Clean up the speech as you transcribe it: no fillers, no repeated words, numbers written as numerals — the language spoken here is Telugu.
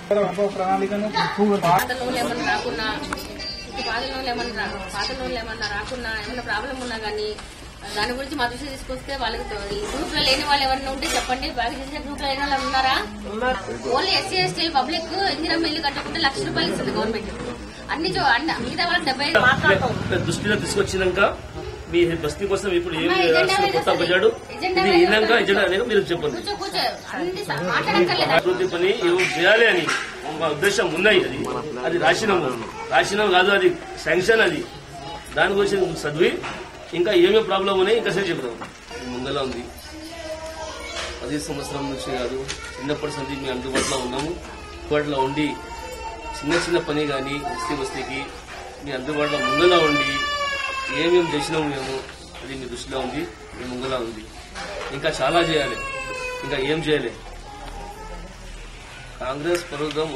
ప్రణాళికను పాత లోన్లు ఏమన్నా రాకున్నా ఏమన్నా ప్రాబ్లం ఉన్నా కానీ దాని గురించి మా దృష్టి తీసుకొస్తే వాళ్ళకి ఈ గ్రూప్ లో లేని వాళ్ళు ఎవరైనా ఉంటే చెప్పండి. బాగా చేసిన గ్రూప్ లో లేని వాళ్ళు ఉన్నారా? Only SC ST public Indiramma ఇల్లు కట్టకుంటే ₹1,00,000 ఇస్తుంది గవర్నమెంట్. మిగతా వాళ్ళకి 70 దృష్టిలో తీసుకొచ్చినాక మీ బస్తీ కోసం ఇప్పుడు ఏం కొత్త బడ్జెట్ ఇది విన్నాక ఎజెండా అనేది మీరు చెప్పండి. అభివృద్ధి పని ఏం చేయాలి అని ఒక ఉద్దేశం ఉన్నాయి. అది రాసినాం కాదు, అది శాంక్షన్. అది దాని గురించి చదివి ఇంకా ఏమేమి ప్రాబ్లం ఉన్నాయి ఇంకా సరే చెప్తాం. ముందర ఉంది 10 సంవత్సరం నుంచి కాదు, చిన్నప్పటి సంది మీ అందుబాటులో ఉన్నాము. అందుబాటులో ఉండి చిన్న పని కానీ బస్తీకి మీ అందుబాటులో ముందర ఉండి ఏమేమి చేసినాము మేము అది మీ దృష్టిలో ఉంది, మీ ముందర ఉంది. ఇంకా చాలా చేయాలి, ఇంకా ఏం చేయాలి. కాంగ్రెస్ ప్రభుత్వం